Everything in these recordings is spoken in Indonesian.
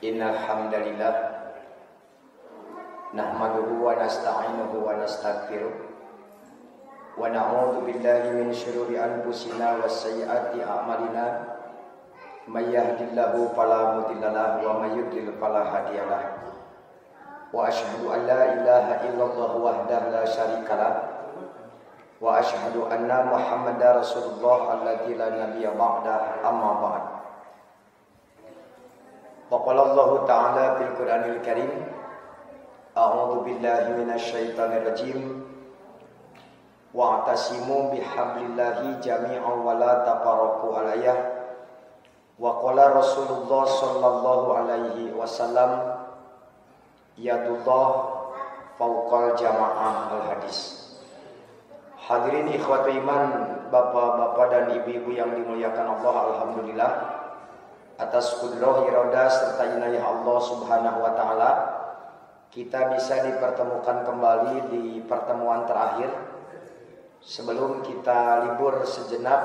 Innal hamdalillah nahmaduhu wa nasta'inuhu wa nastaghfiruh wa na'udzu billahi min shururi anfusina wa sayyiati a'malina may yahdihillahu fala mudilla lahu wa may yudlil fala hadiyalah wa asyhadu an la ilaha illallah wahdahu la syarikalah wa asyhadu anna muhammadar rasulullah alladzi la nabiyya ba'dah amma ba'd. Faqala Allah Ta'ala fil Qur'anil Karim, a'udzu billahi minasyaitonir rajim, wa'tasimu bihablillahi jami'an wa la tafarraqu alayhi. Wa qala Rasulullah sallallahu alaihi wasallam, yadullah fauqal jamaah al-hadis. Hadirin ikhwatu iman, bapak-bapak dan ibu-ibu yang dimuliakan Allah, alhamdulillah atas kudrah iradah serta inayah Allah Subhanahu wa taala kita bisa dipertemukan kembali di pertemuan terakhir sebelum kita libur sejenak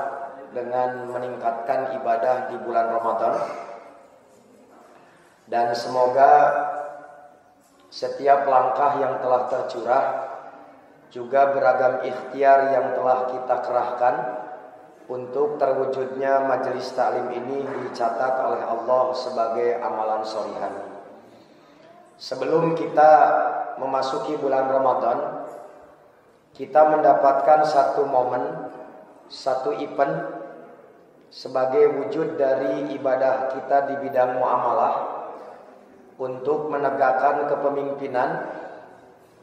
dengan meningkatkan ibadah di bulan Ramadan. Dan semoga setiap langkah yang telah tercurah juga beragam ikhtiar yang telah kita kerahkan untuk terwujudnya majelis taklim ini dicatat oleh Allah sebagai amalan sholihan. Sebelum kita memasuki bulan Ramadan, kita mendapatkan satu momen, satu event sebagai wujud dari ibadah kita di bidang muamalah untuk menegakkan kepemimpinan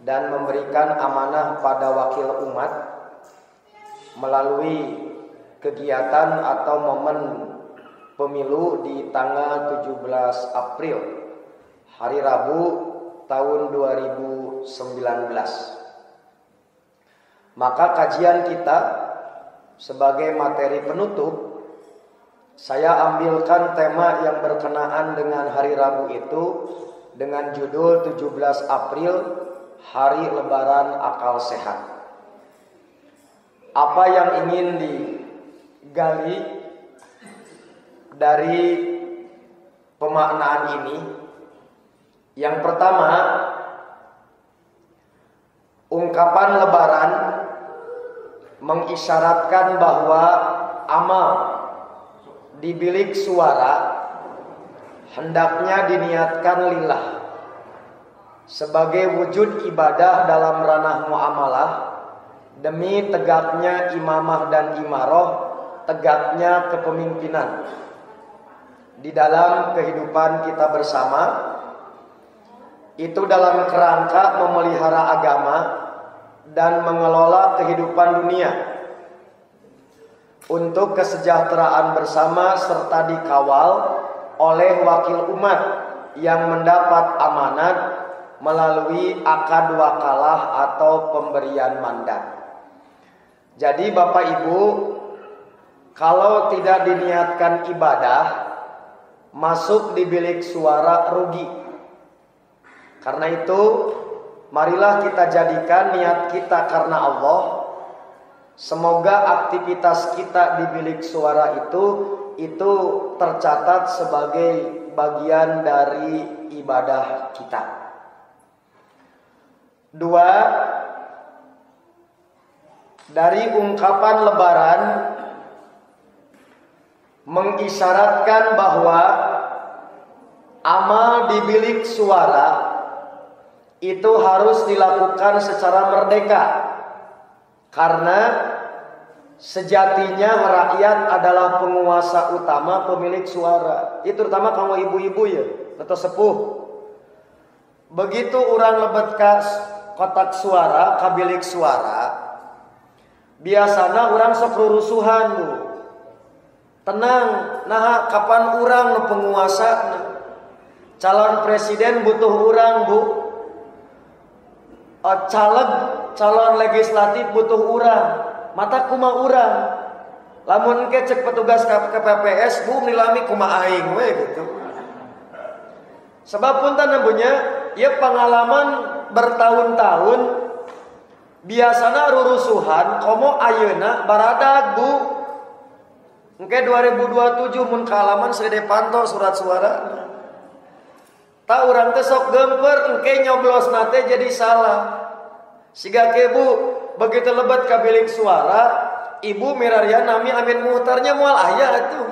dan memberikan amanah pada wakil umat melalui kegiatan atau momen pemilu di tanggal 17 April hari Rabu tahun 2019. Maka kajian kita sebagai materi penutup, saya ambilkan tema yang berkenaan dengan hari Rabu itu dengan judul 17 April Hari Lebaran Akal Sehat. Apa yang ingin digali dari pemaknaan ini? Yang pertama, ungkapan Lebaran mengisyaratkan bahwa amal di bilik suara hendaknya diniatkan lillah sebagai wujud ibadah dalam ranah muamalah demi tegaknya imamah dan imaroh, tegaknya kepemimpinan di dalam kehidupan kita bersama. Itu dalam kerangka memelihara agama dan mengelola kehidupan dunia untuk kesejahteraan bersama serta dikawal oleh wakil umat yang mendapat amanat melalui akad wakalah atau pemberian mandat. Jadi Bapak Ibu, kalau tidak diniatkan ibadah, masuk di bilik suara rugi. Karena itu, marilah kita jadikan niat kita karena Allah. Semoga aktivitas kita di bilik suara itu tercatat sebagai bagian dari ibadah kita. 2, dari ungkapan Lebaran mengisyaratkan bahwa amal di bilik suara itu harus dilakukan secara merdeka, karena sejatinya rakyat adalah penguasa utama, pemilik suara. Itu terutama kamu ibu-ibu ya, atau sepuh. Begitu orang lebet ke kotak suara, ke bilik suara, biasanya orang sok rurusuhan bu. Tenang, nah kapan orang nu penguasa? Calon presiden butuh orang bu. Calon legislatif butuh urang, mata kuma urang. Lamun ke cek petugas KPPS bu nilami kuma aing we gitu. Sebab punten namanya ya pengalaman bertahun-tahun biasana rurusuhan komo ayeuna baradag bu. Engke 2027 mun kalaman segede pantau surat suara. Tak urang teh sok gemper engke nyoblos nate jadi salah. Siga kebu begitu lebat ka bilik suara, ibu mirarian nami amin muhtarnya moal aya atuh.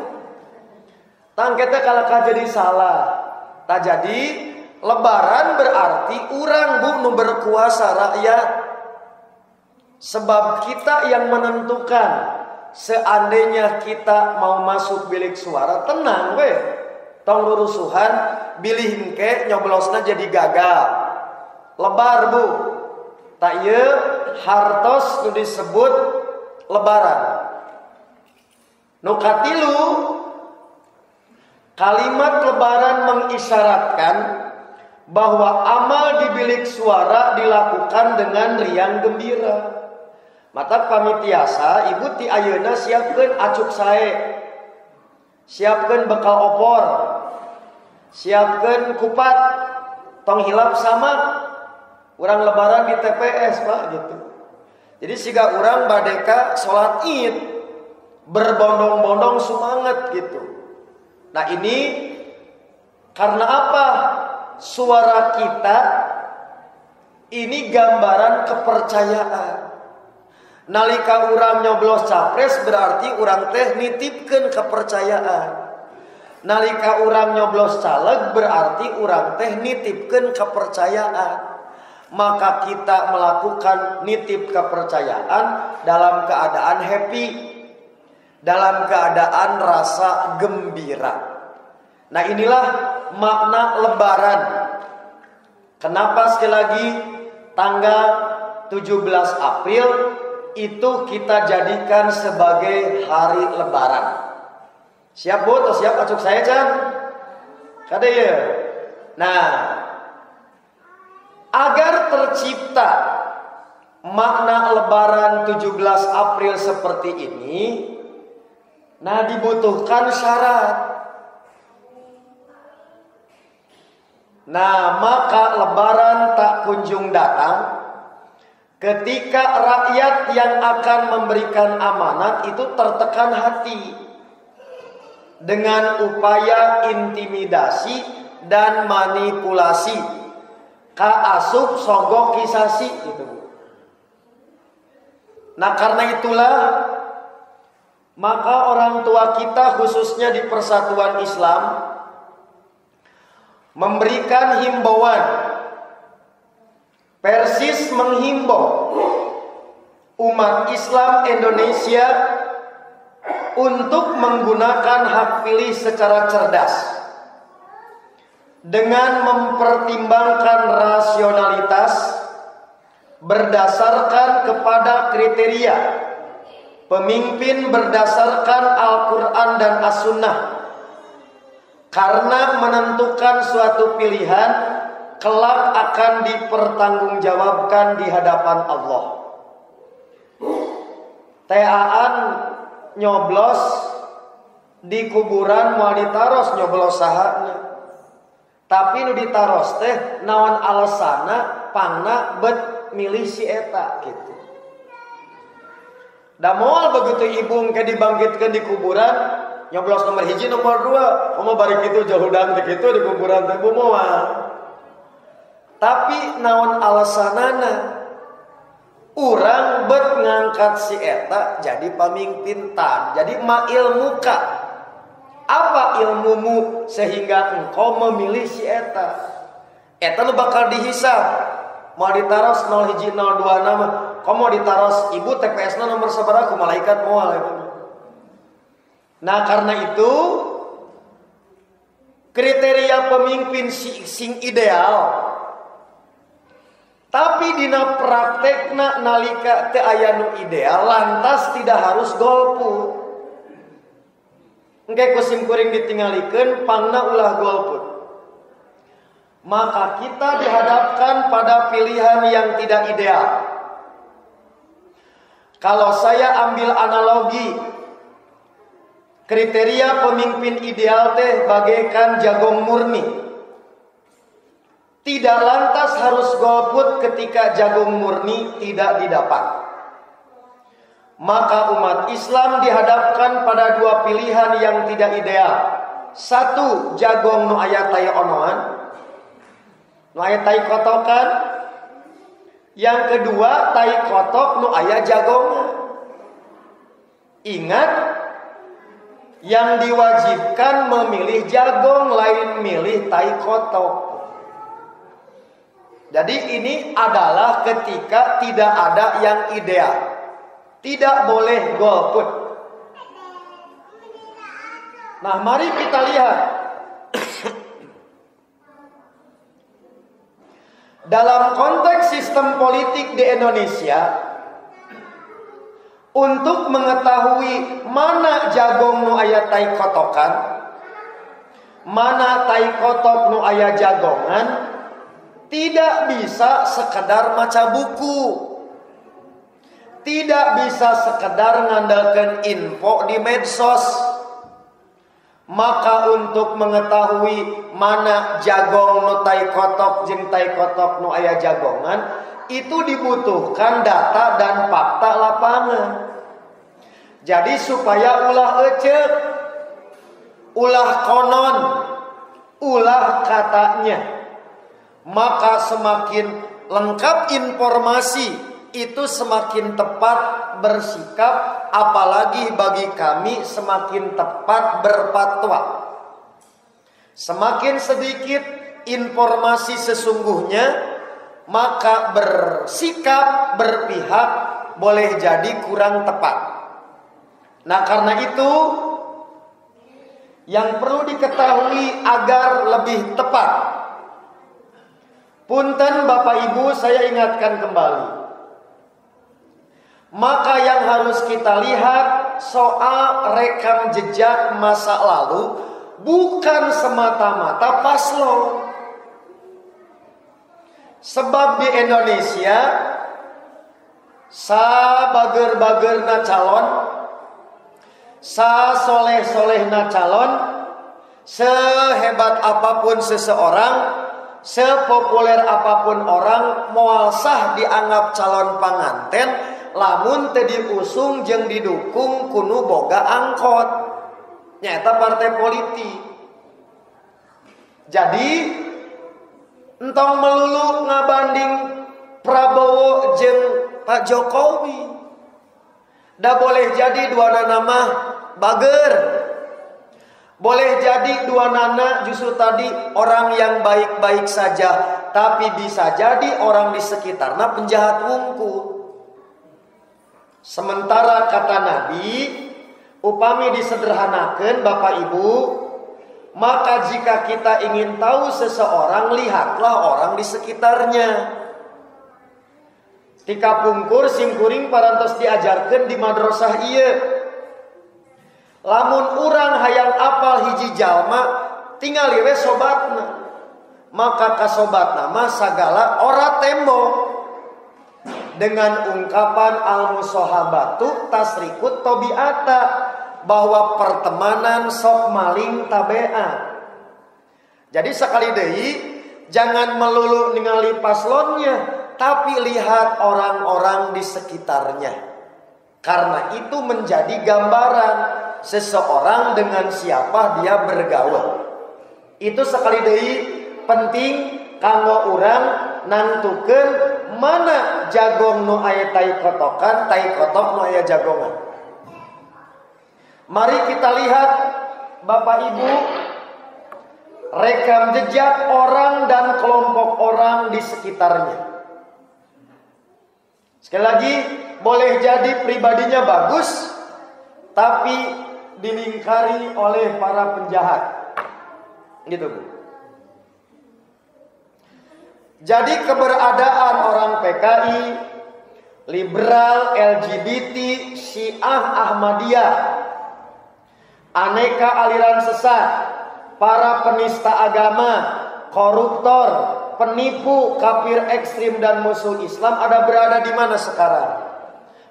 Tang kita kalaka jadi salah. Tak jadi lebaran berarti urang bu nu berkuasa rakyat. Sebab kita yang menentukan. Seandainya kita mau masuk bilik suara, tenang we. Tong lurusuhan bilih engke nyoblosna jadi gagal. Lebar bu. Tak ieu hartos nu disebut lebaran. Nu katilu kalimat lebaran mengisyaratkan bahwa amal di bilik suara dilakukan dengan riang gembira. Mata pamitiasa ibu ti ayeuna siapkeun acuk sae. Siapkeun bekal opor. Siapkeun kupat. Tong hilap sama urang lebaran di TPS Pak gitu. Jadi siga urang badeka salat Id berbondong-bondong semangat gitu. Nah ini karena apa? Suara kita ini gambaran kepercayaan. Nalika urang nyoblos capres berarti urang teh nitipkeun kepercayaan. Nalika urang nyoblos caleg berarti urang teh nitipkeun kepercayaan. Maka kita melakukan nitip kepercayaan dalam keadaan happy, dalam keadaan rasa gembira. Nah inilah makna lebaran. Kenapa sekali lagi tanggal 17 April itu kita jadikan sebagai hari lebaran. Siap bu atau siap acuk saya Chan? Kada ya? Nah, agar tercipta makna lebaran 17 April seperti ini, nah dibutuhkan syarat. Nah, maka lebaran tak kunjung datang ketika rakyat yang akan memberikan amanat itu tertekan hati dengan upaya intimidasi dan manipulasi, kaasup sogok kisasi gitu. Nah karena itulah maka orang tua kita khususnya di Persatuan Islam memberikan himbauan. Persis menghimbau umat Islam Indonesia untuk menggunakan hak pilih secara cerdas dengan mempertimbangkan rasionalitas berdasarkan kepada kriteria pemimpin berdasarkan Al-Quran dan As-Sunnah, karena menentukan suatu pilihan kelak akan dipertanggungjawabkan di hadapan Allah. Teaan nyoblos di kuburan moal ditaros nyoblos sahana. Tapi nu ditaros teh naon alasana pangna bet milih si eta gitu. Da moal begitu ibu ke dibangkitkeun di kuburan nyoblos nomor 1 nomor 2, mau bari kitu jahudang teh kitu di kuburan teh moal. Tapi naon alasanana urang bet ngangkat si eta jadi pamimpin tan, jadi ma ilmuka. Apa ilmumu sehingga engkau memilih si eta? Eta nu bakal dihisab. Mau ditaros 01 02 nama, kau mau ditaros ibu TPS-na nomor sabaraha ku malaikat moal eta. Nah karena itu kriteria pemimpin sing ideal. Tapi dina praktekna nalika teu aya nu ideal lantas tidak harus golput. Engke kusim kuring ditinggalikeun pangna ulah golput. Maka kita dihadapkan pada pilihan yang tidak ideal. Kalau saya ambil analogi, kriteria pemimpin ideal teh bagaikan jagung murni. Tidak lantas harus golput ketika jagung murni tidak didapat. Maka umat Islam dihadapkan pada dua pilihan yang tidak ideal. Satu, jagung nu aya taya onoan. nu aya tai kotokan. Yang kedua, tai kotok nu aya jagongan. Ingat, yang diwajibkan memilih jagong, lain milih tai kotok. Jadi ini adalah ketika tidak ada yang ideal. Tidak boleh golput. Nah, mari kita lihat. Dalam konteks sistem politik di Indonesia, untuk mengetahui mana jagong nu aya tai kotokan, mana tai kotok nu aya jagongan, tidak bisa sekedar maca buku. Tidak bisa sekedar ngandalkan info di medsos. Maka untuk mengetahui mana jagong nu tai kotok jeung tai kotok nu aya jagongan, itu dibutuhkan data dan fakta lapangan. Jadi supaya ulah ecek, ulah konon, ulah katanya, maka semakin lengkap informasi itu semakin tepat bersikap. Apalagi bagi kami semakin tepat berfatwa. Semakin sedikit informasi sesungguhnya, maka bersikap berpihak boleh jadi kurang tepat. Nah, karena itu yang perlu diketahui agar lebih tepat, punten Bapak Ibu, saya ingatkan kembali. Maka yang harus kita lihat soal rekam jejak masa lalu bukan semata-mata paslon. Sebab di Indonesia sa bager-bagerna calon, sa soleh-solehna calon, sehebat apapun seseorang, sepopuler apapun orang, moal sah dianggap calon panganten lamun teu diusung jeung didukung kudu boga angkot. Nyaeta partai politik. Jadi entong melulu ngabanding Prabowo jeung Pak Jokowi. Da boleh jadi dua nama bager. Boleh jadi dua nana justru tadi orang yang baik-baik saja, tapi bisa jadi orang di sekitarnya penjahat wungkul. Sementara kata Nabi, upami disederhanakan Bapak Ibu, maka jika kita ingin tahu seseorang, lihatlah orang di sekitarnya. Tika pungkur simkuring parantos diajarkan di madrasah ieu. Lamun urang hayang apal hiji jalma, tinggal we sobatna. Maka kasobatna mah sagala ora tembok. Dengan ungkapan al-musahabatu tasrikut tobiata, bahwa pertemanan sok maling tabea. Jadi sekali deui jangan melulu ningali paslonnya, tapi lihat orang-orang di sekitarnya. Karena itu menjadi gambaran seseorang dengan siapa dia bergaul. Itu sekali deui penting kanggo urang nantukeun mana jagong nu aya tai kotokan, tai kotok nu aya jagongan. Mari kita lihat Bapak Ibu rekam jejak orang dan kelompok orang di sekitarnya. Sekali lagi, boleh jadi pribadinya bagus, tapi dilingkari oleh para penjahat. Gitu Bu. Jadi keberadaan orang PKI, liberal, LGBT, Syiah, Ahmadiyah, aneka aliran sesat, para penista agama, koruptor, penipu, kafir ekstrim dan musuh Islam ada berada di mana sekarang?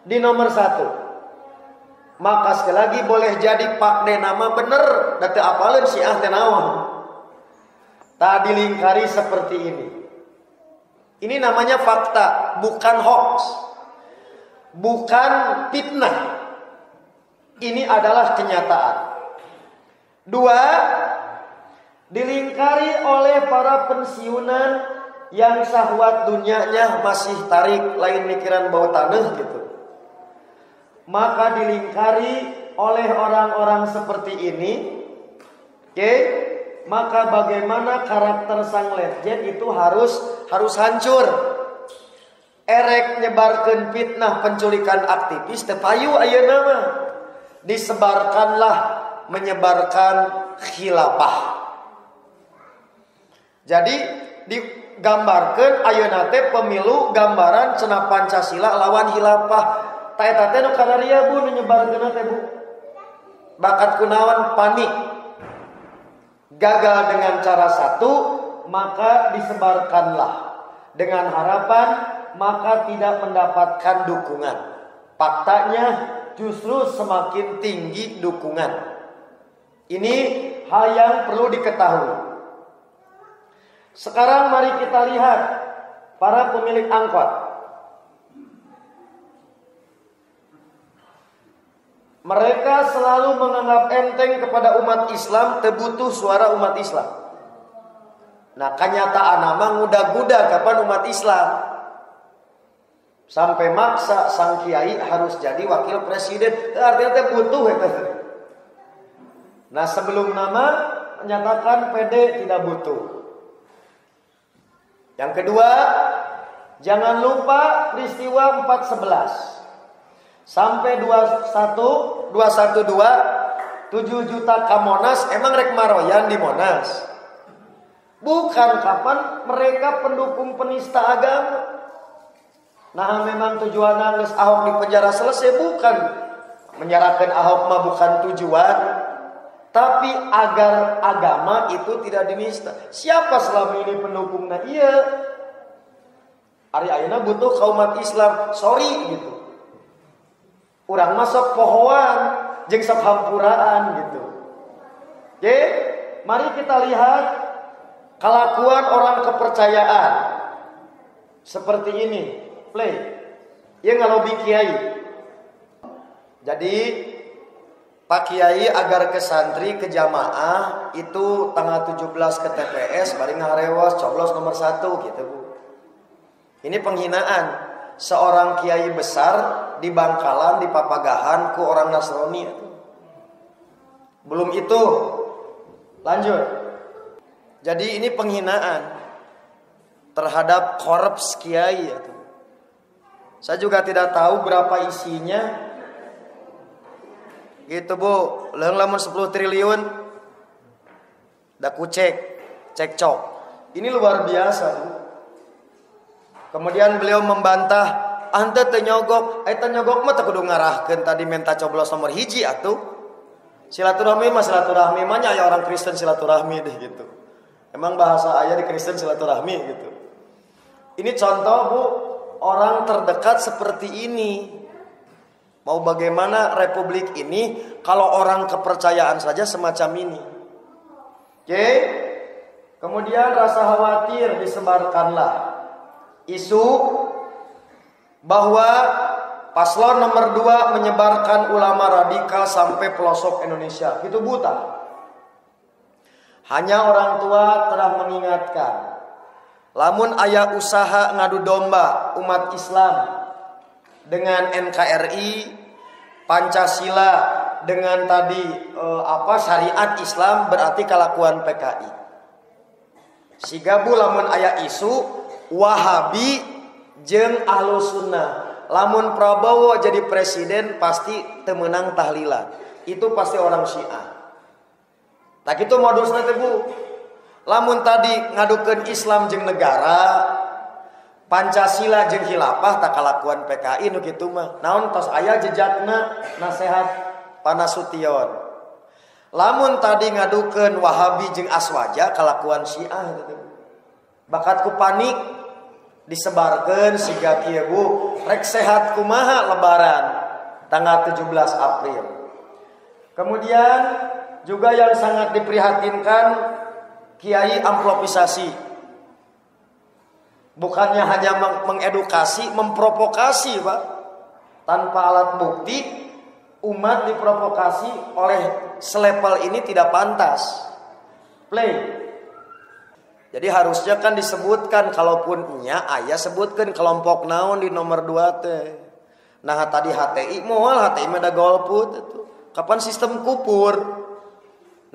Di nomor 1. Maka sekali lagi boleh jadi pak de nama bener, date apaleun Syiah teh naon. Tadi lingkari seperti ini. Ini namanya fakta, bukan hoax, bukan fitnah. Ini adalah kenyataan. 2, dilingkari oleh para pensiunan yang syahwat dunianya masih tarik, lain mikiran bau tanah gitu, maka dilingkari oleh orang-orang seperti ini, oke, maka bagaimana karakter sang legend itu harus hancur. Erek nyebarkeun fitnah penculikan aktivis teu payu ayeuna mah. Disebarkanlah menyebarkan khilafah. Jadi digambarkeun ayeuna teh pemilu gambaran cenah Pancasila lawan khilafah. Ta eta teh nu kadaria Bu nyebarkeun teh Bu. Bakat kunaon panik. Gagal dengan cara satu, maka disebarkanlah dengan harapan maka tidak mendapatkan dukungan. Faktanya justru semakin tinggi dukungan. Ini hal yang perlu diketahui. Sekarang mari kita lihat para pemilik angkot. Mereka selalu menganggap enteng kepada umat Islam, tebutuh suara umat Islam. Nah, kenyataan nama nguda-guda kapan umat Islam. Sampai maksa sang kiai harus jadi wakil presiden. Artinya teh butuh eta. Nah, sebelum nama menyatakan PD tidak butuh. Yang kedua, jangan lupa peristiwa 411. Sampai 212 7 juta ka Monas, emang rek maroyan di Monas. Bukan kapan mereka pendukung penista agama. Nah, memang tujuanna geus Ahok di penjara selesai, bukan menyerahkan Ahok mah bukan tujuan, tapi agar agama itu tidak dinista. Siapa selama ini pendukungnya? Iya. Ari ayeuna butuh kaum umat Islam, sorry gitu. Urang masuk pohoan jeung sok hampuraan gitu. Oke, mari kita lihat kelakuan orang kepercayaan seperti ini. Play. Ya ngalobi kiai. Jadi Pak Kiai agar ke santri ke jamaah itu tanggal 17 ke TPS bari ngarewas coblos nomor 1 gitu Bu. Ini penghinaan seorang kiai besar di Bangkalan, di Papagahan ku orang Nasrani. Belum itu, lanjut. Jadi ini penghinaan terhadap korps kiai. Saya juga tidak tahu berapa isinya. Gitu Bu, leung lamun 10 triliun. Da kucek, cekcok. Ini luar biasa Bu. Kemudian beliau membantah, ante teu nyogok, eta nyogok mah teu kudu ngarahkeun tadi minta coblos nomor 1 atuh. Silaturahmi mah silaturahmi mah nya aya orang Kristen silaturahmi deh gitu. Emang bahasa aya di Kristen silaturahmi gitu. Ini contoh Bu, orang terdekat seperti ini. Mau bagaimana republik ini kalau orang kepercayaan saja semacam ini. Oke. Kemudian rasa khawatir disebarkanlah isu bahwa paslon nomor 2 menyebarkan ulama radikal sampai pelosok Indonesia. Itu buta. Hanya orang tua telah mengingatkan. Lamun aya usaha ngadu domba umat Islam dengan NKRI, Pancasila dengan tadi syariat Islam berarti kelakuan PKI. Sigabu lamun aya isu Wahabi jeung Ahlus Sunnah. Lamun Prabowo jadi presiden pasti temenang tahlilan. Itu pasti orang Syiah. Tak itu modusna teh Bu. Lamun tadi ngadukeun Islam jeung negara, Pancasila jeung khilafah tak kalakuan PKI nu kitu mah. Naon tos aya jejakna nasihat Panasution. Lamun tadi ngadukeun Wahabi jeung Aswaja kalakuan Syiah gitu. Bakatku panik disebarkeun siga kieu Bu, rek sehat kumaha lebaran tanggal 17 April. Kemudian juga yang sangat diprihatinkan kiai amplopisasi. Bukannya hanya mengedukasi, memprovokasi, Pak. Tanpa alat bukti, umat diprovokasi oleh selevel ini tidak pantas. Play. Jadi harusnya kan disebutkan, kalaupun nya aya sebutkan kelompok naon di nomor 2 teh. Nah tadi HTI moal HTI mah da golput itu. Kapan sistem kupur?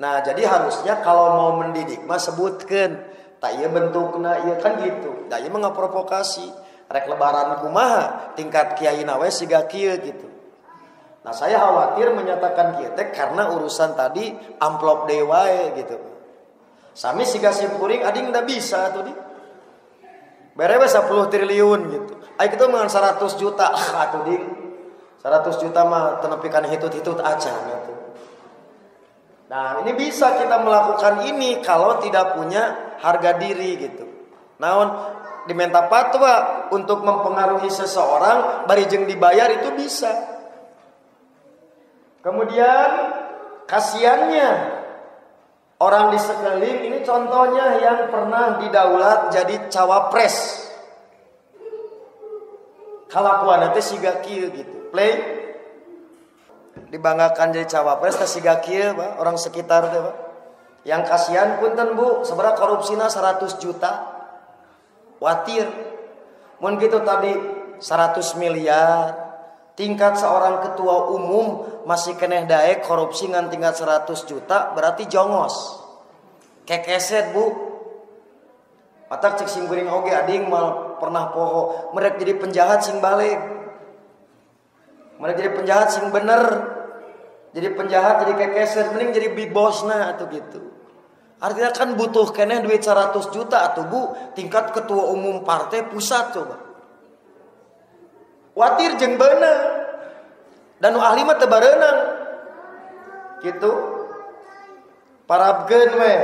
Nah jadi harusnya kalau mau mendidik mah sebutkan. Tak iya bentukna iya kan gitu. Da ieu mah ngaprovokasi. Rek lebaran kumaha tingkat kiai nawe siga kieu gitu. Nah saya khawatir menyatakan kieu teh karena urusan tadi amplop deui wae gitu. Sami siga simkuring ading da bisa atuh di. Berewe 10 triliun gitu. Ai kitu mah 100 juta atuh ding. 100 juta mah tenepikan hitut-hitut aja gitu. Nah, ini bisa kita melakukan ini kalau tidak punya harga diri gitu. Naon diminta fatwa untuk mempengaruhi seseorang barijeng dibayar itu bisa. Kemudian kasihannya orang di sekeliling ini contohnya yang pernah didaulat jadi cawapres. Kalakuan teh siga kieu gitu. Play dibanggakan jadi cawapres teh siga kieu, Pak, orang sekitar teh, Pak. Yang kasihan punten Bu, seberapa korupsina 100 juta. Watir. Mun kitu tadi 100 miliar. Tingkat seorang ketua umum masih keneh daek korupsi ngan tingkat 100 juta berarti jongos. Kekeset Bu. Matak cek sing geuring oge ading mal pernah poho merek jadi penjahat sing balik. Merek jadi penjahat sing bener. Jadi penjahat jadi kekeset mending jadi big bossna atuh gitu. Artinya kan butuh keneh duit 100 juta atuh Bu, tingkat ketua umum partai pusat coba. Watir jeung beunang. Dan nu ahli mah teu bareunang. Kitu. Parabkeun we.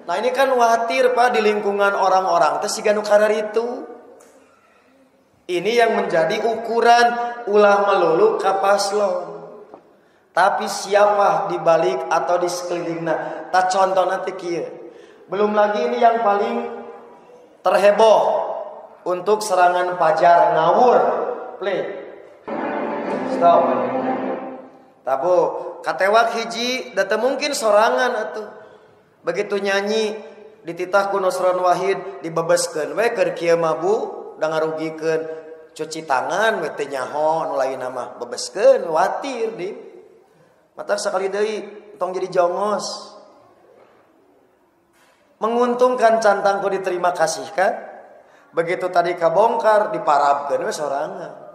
Nah ini kan watir Pak di lingkungan orang-orang teh siga nu kararitu. Ini yang menjadi ukuran ulah melulu ka paslon. Tapi siapa di balik atau di sekelilingna? Tak contoh nanti kieu. Belum lagi ini yang paling terheboh untuk serangan pajar ngawur. Play. Stop. Tabu katewak hiji da teu mungkin sorangan atuh. Begitu nyanyi dititah ku Nusron Wahid dibebeskeun we keur kieu mah Bu da ngarugikeun cuci tangan we teh nyaho nu lainna mah bebeskeun watir di. Mata sekali deui tong jadi jongos. Menguntungkan cantangku diterima kasih kan? Begitu tadi kabongkar diparabkeun we sorangan.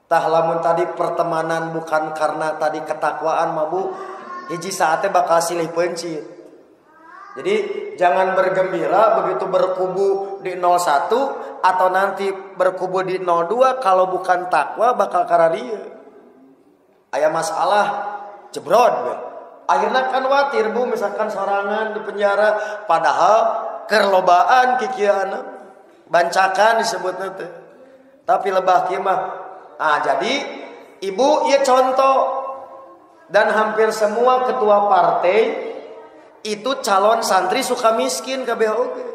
Tah lamun tadi pertemanan bukan karena tadi ketakwaan mah Bu, hiji saatnya bakal silih pencit. Jadi jangan bergembira begitu berkubu di 01 atau nanti berkubu di 02 kalau bukan takwa bakal kararieu. Aya masalah jebrod we. Akhirnya kan watir Bu misalkan sorangan di penjara padahal kerlobaan kikieuana bancakan disebutna teh. Tapi lebah kieu mah jadi ibu ieu contoh dan hampir semua ketua partai itu calon santri suka miskin kabeh oge.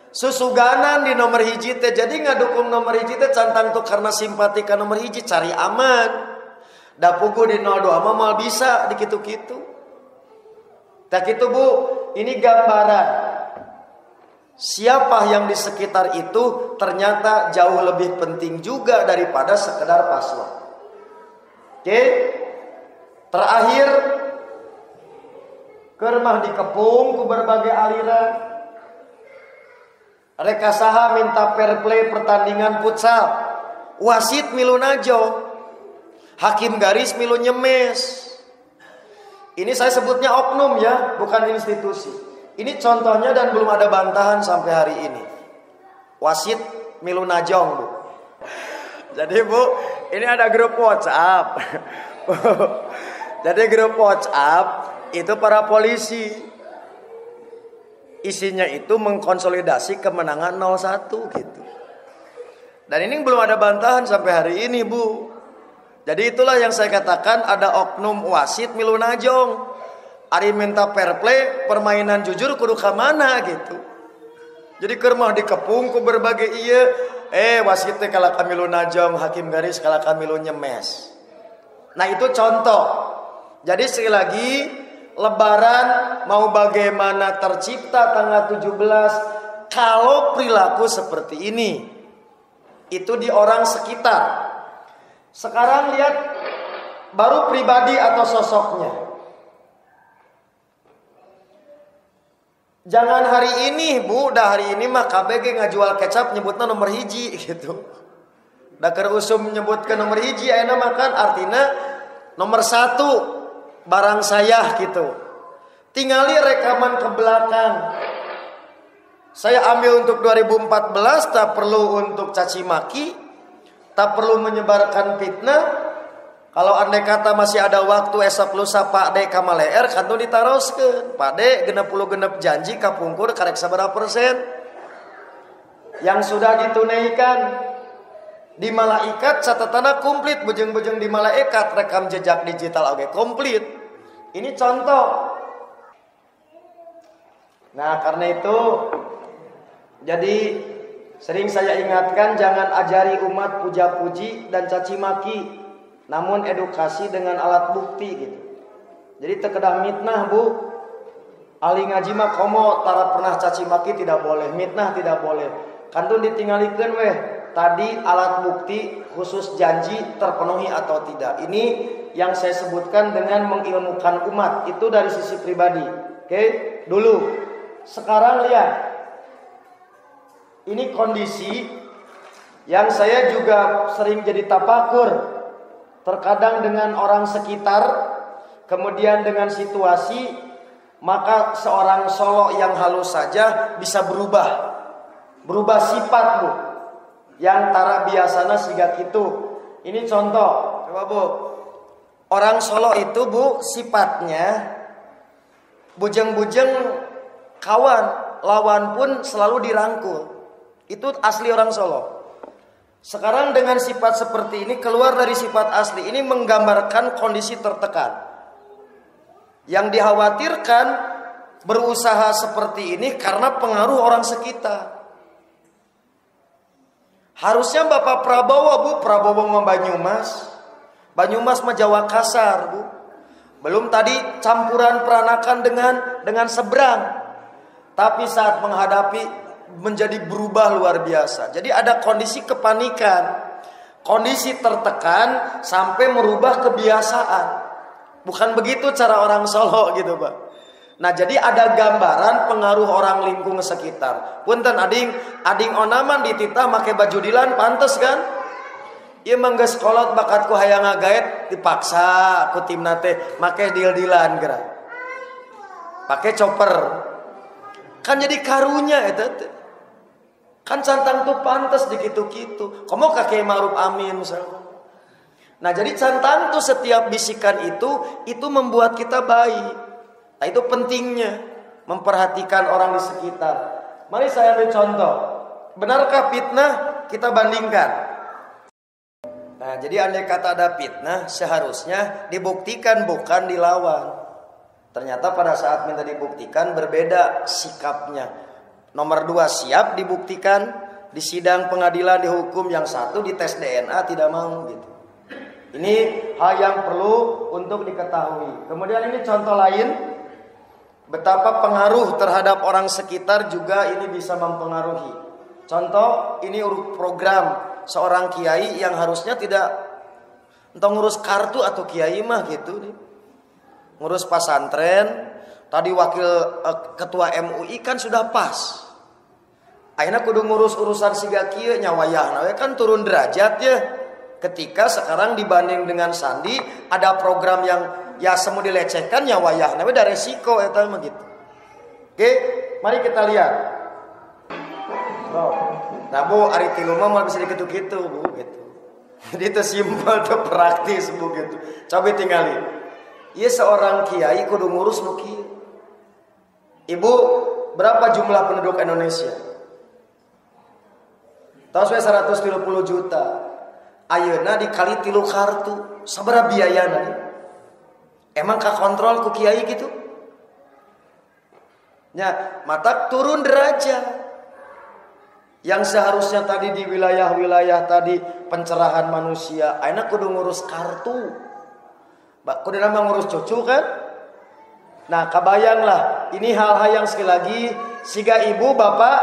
Susuganan di nomor hiji teh jadi ngadukung nomor hiji teh cantang tuh karena simpati ka nomor hiji cari aman. Da pugu di 02 mah mal bisa dikitu-kitu. Tak kitu Bu, ini gambaran siapa yang di sekitar itu ternyata jauh lebih penting juga daripada sekedar paslon. Oke. Terakhir kermah dikepung ku berbagai aliran. Reka saha minta fair play pertandingan futsal. Wasit milu najo. Hakim garis milu nyemes. Ini saya sebutnya oknum ya, bukan institusi. Ini contohnya dan belum ada bantahan sampai hari ini. Wasit milu najong Bu. Jadi Bu, ini ada grup WhatsApp. Jadi grup WhatsApp itu para polisi. Isinya itu mengkonsolidasi kemenangan 01 gitu. Dan ini belum ada bantahan sampai hari ini Bu. Jadi itulah yang saya katakan ada oknum wasit milu najong. Ari minta fair play, permainan jujur kudu ka mana gitu. Jadi keur mah dikepung ku berbagai ieu, wasit teh kala kamilu najong, hakim garis kala kamilu nyemes. Nah itu contoh. Jadi sekali lagi Lebaran mau bagaimana tercipta tanggal 17 kalau perilaku seperti ini. Itu di orang sekitar. Sekarang lihat baru pribadi atau sosoknya. Jangan hari ini Bu, dah hari ini mah KBG ngajual kecap nyebutnya nomor hiji gitu. Da keur usum nyebutkeun nomor hiji ayeuna makan artinya nomor 1 barang saya gitu. Tingali rekaman ke belakang. Saya ambil untuk 2014, tak perlu untuk caci maki, tak perlu menyebarkan fitnah. Kalau andai kata masih ada waktu esok lusa Pak D kamaleer kantu ditaroskeun. Pak D genep janji kapungkur karek sabaraha persen yang sudah ditunaikan. Di malaikat catatannya komplit, bujeng-bujeng di malaikat rekam jejak digital oke komplit. Ini contoh. Nah, karena itu jadi sering saya ingatkan jangan ajari umat puja-puji dan caci maki, namun edukasi dengan alat bukti gitu. Jadi terkedah mitnah Bu. Ali ngaji mah komo tara pernah caci maki tidak boleh, mitnah tidak boleh. Kantun ditinggalikeun weh. Tadi alat bukti khusus janji terpenuhi atau tidak. Ini yang saya sebutkan dengan mengilmukan umat. Itu dari sisi pribadi. Oke, dulu. Sekarang lihat. Ini kondisi yang saya juga sering jadi tapakur. Terkadang dengan orang sekitar, kemudian dengan situasi, maka seorang solo yang halus saja bisa berubah. Berubah sifat Bu. Yang tara biasana sigat itu. Ini contoh. Coba Bu. Orang Solo itu Bu sifatnya bujeng-bujeng kawan, lawan pun selalu dirangkul. Itu asli orang Solo. Sekarang dengan sifat seperti ini keluar dari sifat asli ini menggambarkan kondisi tertekan. Yang dikhawatirkan berusaha seperti ini karena pengaruh orang sekitar. Harusnya Bapak Prabowo Bu, Prabowo mah Banyumas. Banyumas mah Jawa kasar Bu. Belum tadi campuran peranakan dengan seberang. Tapi saat menghadapi menjadi berubah luar biasa. Jadi ada kondisi kepanikan. Kondisi tertekan sampai merubah kebiasaan. Bukan begitu cara orang Solo gitu Pak. Nah jadi ada gambaran pengaruh orang lingkung sekitar. Punten ading onaman dititah make baju dilan pantes kan? Ieu mah geus kolot bakatku hayang ngagaet dipaksa ku timna teh make dil-dilan geura. Pake chopper. Kan jadi karunya eta teh. Kan cantang tuh pantes dikitu-kitu. Komo ka Kiai Ma'ruf Amin misalnya. Nah jadi cantang tuh setiap bisikan itu membuat kita baik. Nah itu pentingnya memperhatikan orang di sekitar. Mari saya ambil contoh. Benarkah fitnah? Kita bandingkan. Nah jadi andai kata ada fitnah seharusnya dibuktikan bukan dilawan. Ternyata pada saat minta dibuktikan berbeda sikapnya. Nomor 2 siap dibuktikan di sidang pengadilan dihukum, yang satu dites DNA tidak mau gitu. Ini hal yang perlu untuk diketahui. Kemudian ini contoh lain. Betapa pengaruh terhadap orang sekitar juga ini bisa mempengaruhi. Contoh, ini program seorang kiai yang harusnya tidak entah ngurus kartu atau kiai mah gitu. Ngurus pesantren, tadi wakil ketua MUI kan sudah pas. Akhirnya kudu ngurus urusan siga kieu nyawayahna kan turun derajat ya. Ketika sekarang dibanding dengan Sandi ada program yang ya semu dilecehkan nyawayahna we da resiko eta mah gitu. Oke, mari kita lihat. Nah Bu, ari tilu mah bisa dikitu-kitu Bu gitu. Jadi itu simpel tuh praktis Bu gitu. Coba tinggali. Ieu seorang kiai kudu ngurus nu kieu. Ibu, berapa jumlah penduduk Indonesia? Tos we 130 juta. Ayeuna dikali 3 kartu, sabaraha biayana? Emang ka kontrol ku kiai gitu? Ya, mata turun derajat. Yang seharusnya tadi di wilayah-wilayah tadi pencerahan manusia, ayeuna kudu ngurus kartu. Kudu nama ngurus cucu kan? Nah, kabayanglah ini hal-hal yang sekali lagi siga ibu bapak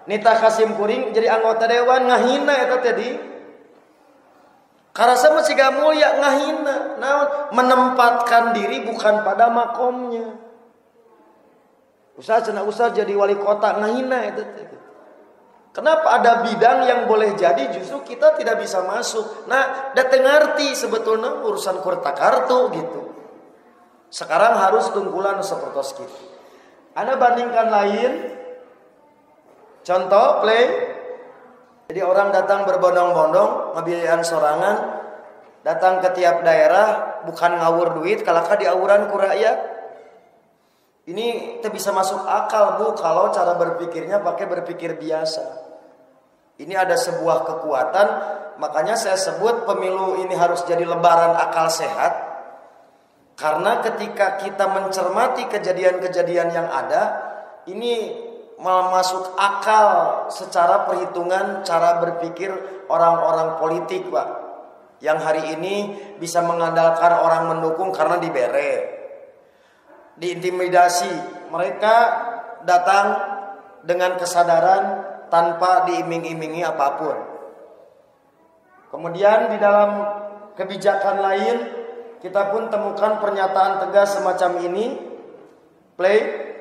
nita kasim kuring jadi anggota dewan ngahina eta tadi. Karasa mah siga mulia ngahina, naon menempatkan diri bukan pada makomnya. Usaha jadi wali kota ngahina eta tadi. Kenapa ada bidang yang boleh jadi justru kita tidak bisa masuk. Nah, dateng ngerti sebetulnya urusan kurta kartu gitu. Sekarang harus tunggulan sepertos gitu. Anda bandingkan lain. Contoh play. Jadi orang datang berbondong-bondong, ngabiayaan sorangan, datang ke tiap daerah bukan ngawur duit, kalaka diawuran ku rakyat. Ini kita bisa masuk akal Bu kalau cara berpikirnya pakai berpikir biasa. Ini ada sebuah kekuatan, makanya saya sebut pemilu ini harus jadi lebaran akal sehat. Karena ketika kita mencermati kejadian-kejadian yang ada, ini masuk akal secara perhitungan cara berpikir orang-orang politik, Pak. Yang hari ini bisa mengandalkan orang mendukung karena dibere. Diintimidasi, mereka datang dengan kesadaran tanpa diiming-imingi apapun. Kemudian di dalam kebijakan lain kita pun temukan pernyataan tegas semacam ini. Play.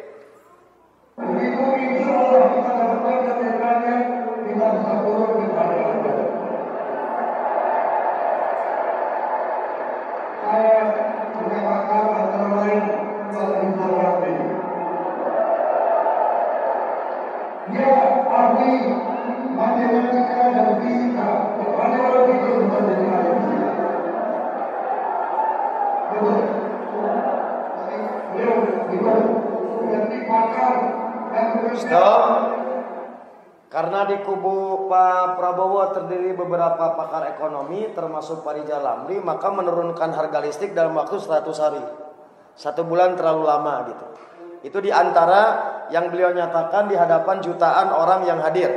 Stop. Karena di kubu Pak Prabowo terdiri beberapa pakar ekonomi termasuk Pak Rijal Ramli, maka menurunkan harga listrik dalam waktu 100 hari. 1 bulan terlalu lama gitu. Itu diantara yang beliau nyatakan di hadapan jutaan orang yang hadir.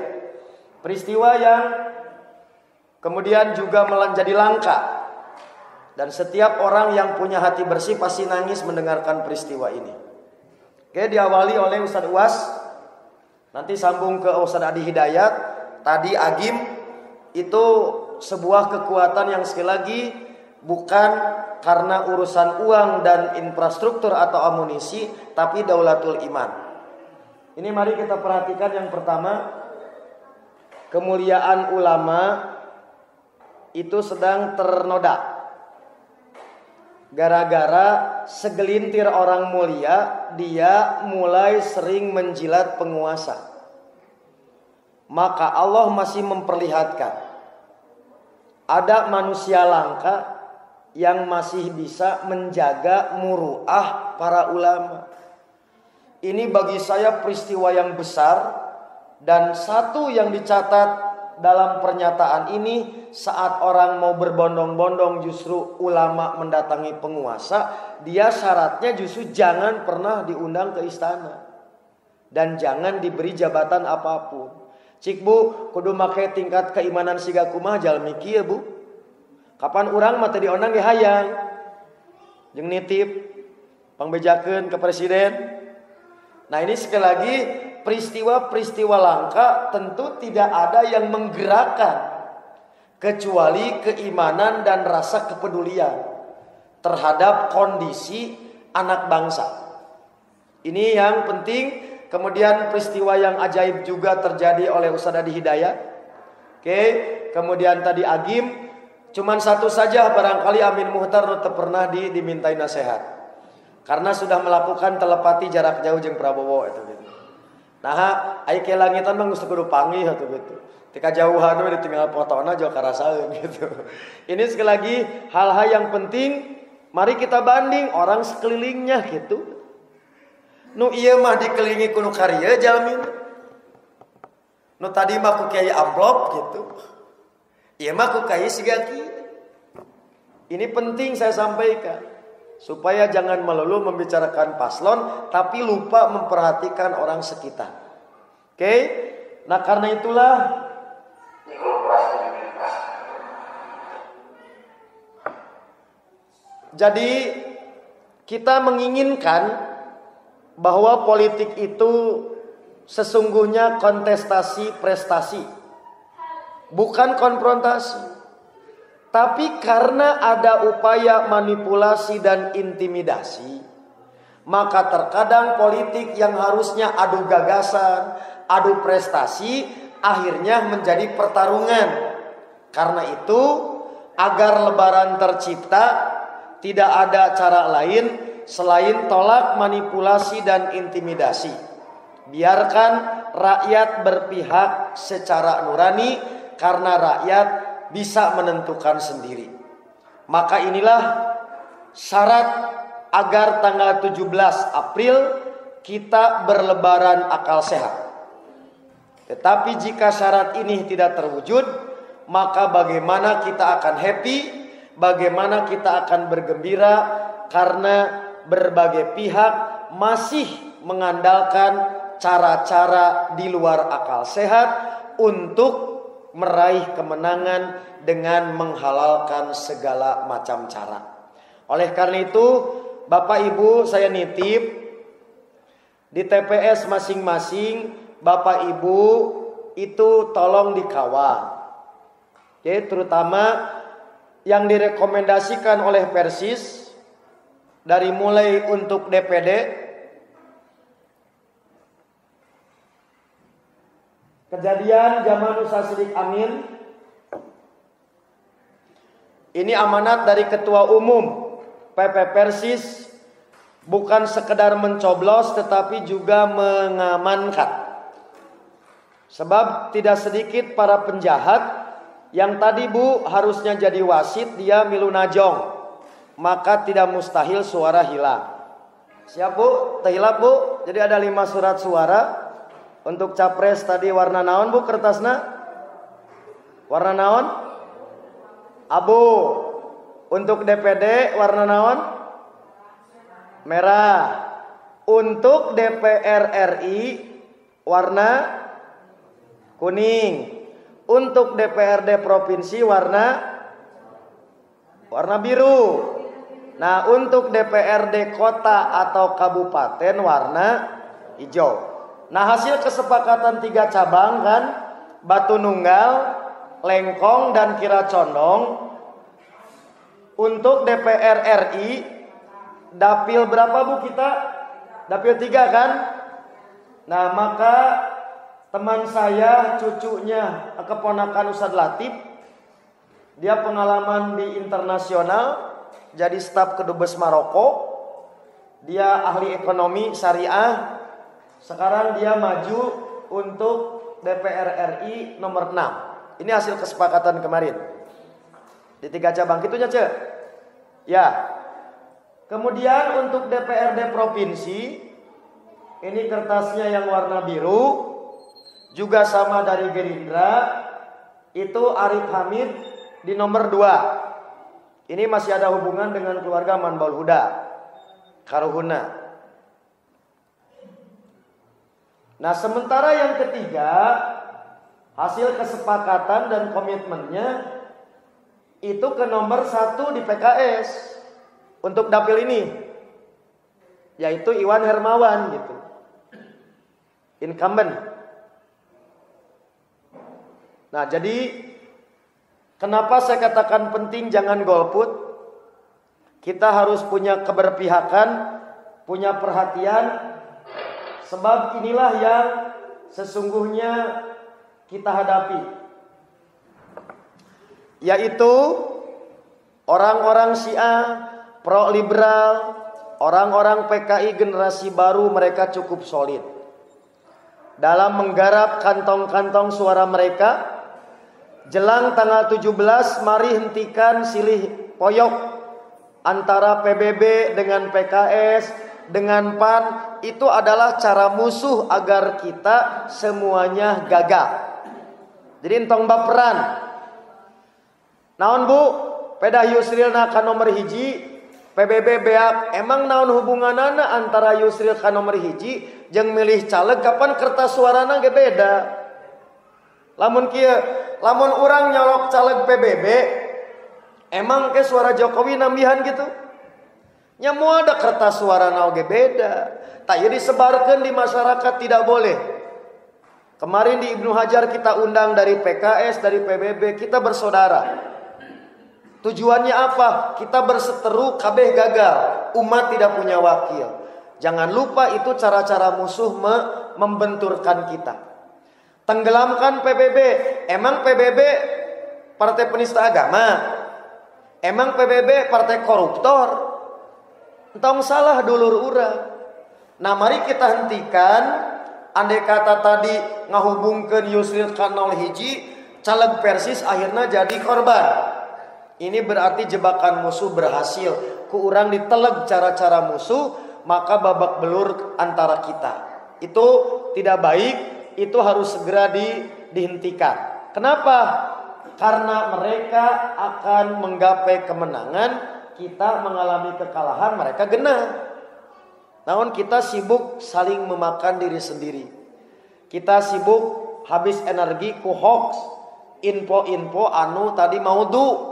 Peristiwa yang kemudian juga menjadi langka. Dan setiap orang yang punya hati bersih pasti nangis mendengarkan peristiwa ini. Oke, diawali oleh Ustadz Uwas. Nanti sambung ke Ustadz Adi Hidayat. Tadi Agim. Itu sebuah kekuatan yang sekali lagi bukan karena urusan uang dan infrastruktur atau amunisi, tapi daulatul iman. Ini mari kita perhatikan yang pertama. Kemuliaan ulama itu sedang ternoda. Gara-gara segelintir orang mulia, dia mulai sering menjilat penguasa. Maka Allah masih memperlihatkan ada manusia langka yang masih bisa menjaga muruah para ulama. Ini bagi saya peristiwa yang besar. Dan satu yang dicatat dalam pernyataan ini, saat orang mau berbondong-bondong justru ulama mendatangi penguasa, dia syaratnya justru jangan pernah diundang ke istana dan jangan diberi jabatan apapun. Cik Bu, kudu make tingkat keimanan siga kumaha jalmi kieu Bu. Kapan urang mah teu diundang ge hayang. Jeung nitip pangbejakeun ke presiden. Nah, ini sekali lagi peristiwa-peristiwa langka tentu tidak ada yang menggerakkan kecuali keimanan dan rasa kepedulian terhadap kondisi anak bangsa. Ini yang penting. Kemudian peristiwa yang ajaib juga terjadi oleh Ustadz Adi Hidayat. Oke, kemudian tadi Agim. Cuman satu saja barangkali Amin Muhtar tetap pernah dimintai nasihat. Karena sudah melakukan telepati jarak jauh jeung Prabowo itu gitu. Nah, ai ke langitan mah geus kudu panggih atuh gitu. Tika jauhan we ditinggal fotona jauh karasaeun gitu. Ini sekali lagi hal-hal yang penting, mari kita banding orang sekelilingnya gitu. Nu ieu mah dikelilingi ku nu karya jalmi. Nu tadi mah ku kiai amplop gitu. Ieu mah ku kiai siga kieu. Ini penting saya sampaikan supaya jangan melulu membicarakan paslon tapi lupa memperhatikan orang sekitar. Oke? Nah, karena itulah jadi kita menginginkan bahwa politik itu sesungguhnya kontestasi prestasi, bukan konfrontasi. Tapi karena ada upaya manipulasi dan intimidasi, maka terkadang politik yang harusnya adu gagasan, adu prestasi, akhirnya menjadi pertarungan. Karena itu, agar Lebaran tercipta, tidak ada cara lain selain tolak manipulasi dan intimidasi. Biarkan rakyat berpihak secara nurani, karena rakyat bisa menentukan sendiri. Maka inilah syarat agar tanggal 17 April kita berlebaran akal sehat. Tetapi jika syarat ini tidak terwujud, maka bagaimana kita akan happy, bagaimana kita akan bergembira, karena berbagai pihak masih mengandalkan cara-cara di luar akal sehat untuk meraih kemenangan dengan menghalalkan segala macam cara. Oleh karena itu, Bapak Ibu, saya nitip di TPS masing-masing, Bapak Ibu itu tolong dikawal. Jadi terutama yang direkomendasikan oleh Persis, dari mulai untuk DPD, kejadian zaman Nusa Sidik Amin, ini amanat dari Ketua Umum PP Persis, bukan sekedar mencoblos tetapi juga mengamankan. Sebab tidak sedikit para penjahat yang tadi Bu harusnya jadi wasit, dia milu najong, maka tidak mustahil suara hilang. Siap Bu? Tehilap Bu? Jadi ada 5 surat suara. Untuk capres tadi warna naon Bu kertasna? Warna naon? Abu. Untuk DPD warna naon? Merah. Untuk DPR RI warna kuning. Untuk DPRD provinsi warna biru. Nah, untuk DPRD kota atau kabupaten warna hijau. Nah, hasil kesepakatan 3 cabang kan, Batu Nunggal, Lengkong, dan Kira Condong. Untuk DPR RI, dapil berapa Bu kita? Dapil 3 kan? Nah, maka teman saya, cucunya, keponakan Ustadz Latif, dia pengalaman di internasional, jadi staf kedubes Maroko. Dia ahli ekonomi syariah. Sekarang dia maju untuk DPR RI nomor 6. Ini hasil kesepakatan kemarin di 3 cabang itunya Ce. Ya. Kemudian untuk DPRD provinsi, ini kertasnya yang warna biru, juga sama dari Gerindra, itu Arif Hamid di nomor 2. Ini masih ada hubungan dengan keluarga Manbaul Huda, Karuhuna. Nah, sementara yang ketiga, hasil kesepakatan dan komitmennya itu ke nomor 1 di PKS untuk dapil ini, yaitu Iwan Hermawan gitu, incumbent. Nah, jadi kenapa saya katakan penting jangan golput? Kita harus punya keberpihakan, punya perhatian. Sebab inilah yang sesungguhnya kita hadapi, yaitu orang-orang Syiah, pro-liberal, orang-orang PKI generasi baru. Mereka cukup solid dalam menggarap kantong-kantong suara mereka. Jelang tanggal 17, mari hentikan silih poyok antara PBB dengan PKS, dengan PAN. Itu adalah cara musuh agar kita semuanya gagal. Jadi entong baperan. Naon Bu? Pedah Yusrilna ka nomor hiji, PBB beak. Emang naon hubunganana antara Yusril ka nomor hiji jeung milih caleg? Kapan kertas suarana ge beda. Lamun kieu, lamun urang nyolok caleg PBB, emang ke suara Jokowi nambihan gitu? Nya moal ada kertas suara oge beda. Tak disebarkan di masyarakat tidak boleh. Kemarin di Ibnu Hajar kita undang dari PKS, dari PBB, kita bersaudara. Tujuannya apa? Kita berseteru kabeh gagal. Umat tidak punya wakil. Jangan lupa itu cara-cara musuh membenturkan kita. Tenggelamkan PBB. Emang PBB partai penista agama? Emang PBB partai koruptor? Entong salah dulur urang. Nah mari kita hentikan. Andai kata tadi ngahubungkeun Yusril ka 01 caleg Persis akhirnya jadi korban. Ini berarti jebakan musuh berhasil. Ku urang diteleg cara-cara musuh, maka babak belur antara kita. Itu tidak baik, itu harus segera dihentikan. Kenapa? Karena mereka akan menggapai kemenangan, kita mengalami kekalahan, mereka genah. Namun kita sibuk saling memakan diri sendiri. Kita sibuk habis energi ku hoax, info-info anu tadi maudu.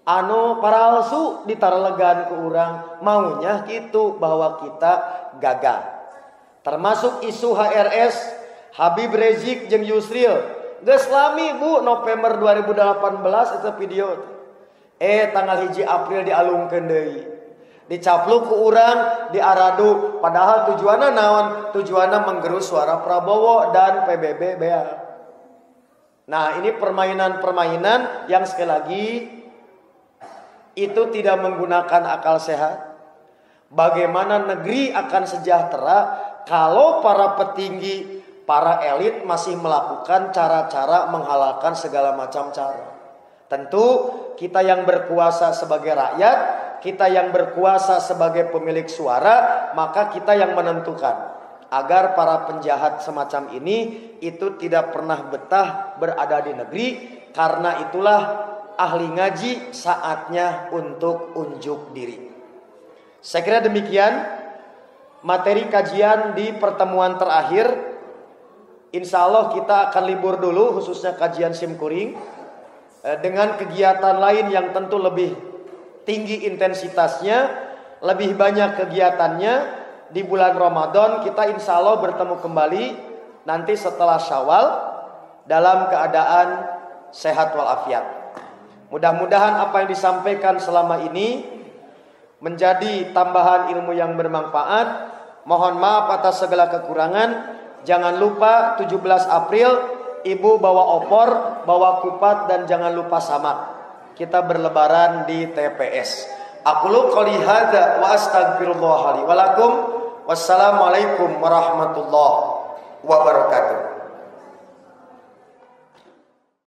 Anu palsu ditarelegan ke urang, maunya gitu bahwa kita gagal. Termasuk isu HRS Habib Rizik jeung Yusril. Geus lami Bu November 2018 itu video. Tanggal 1 April dialungkeun deui. Dicapluk ku urang, diaradu, padahal tujuanna naon? Tujuanna menggerus suara Prabowo dan PBB bea. Nah, ini permainan-permainan yang sekali lagi itu tidak menggunakan akal sehat. Bagaimana negeri akan sejahtera kalau para petinggi, para elit masih melakukan cara-cara menghalalkan segala macam cara. Tentu kita yang berkuasa sebagai rakyat, kita yang berkuasa sebagai pemilik suara, maka kita yang menentukan agar para penjahat semacam ini itu tidak pernah betah berada di negeri. Karena itulah ahli ngaji saatnya untuk unjuk diri. Saya kira demikian materi kajian di pertemuan terakhir. Insya Allah kita akan libur dulu khususnya kajian simkuring dengan kegiatan lain yang tentu lebih tinggi intensitasnya, lebih banyak kegiatannya. Di bulan Ramadan kita insya Allah bertemu kembali nanti setelah Syawal dalam keadaan sehat walafiat. Mudah-mudahan apa yang disampaikan selama ini menjadi tambahan ilmu yang bermanfaat. Mohon maaf atas segala kekurangan. Jangan lupa 17 April Ibu bawa opor, bawa kupat, dan jangan lupa samak. Kita berlebaran di TPS. Aqulu qouli hadza wa astaghfirullah li wa lakum. Wassalamualaikum warahmatullahi wabarakatuh.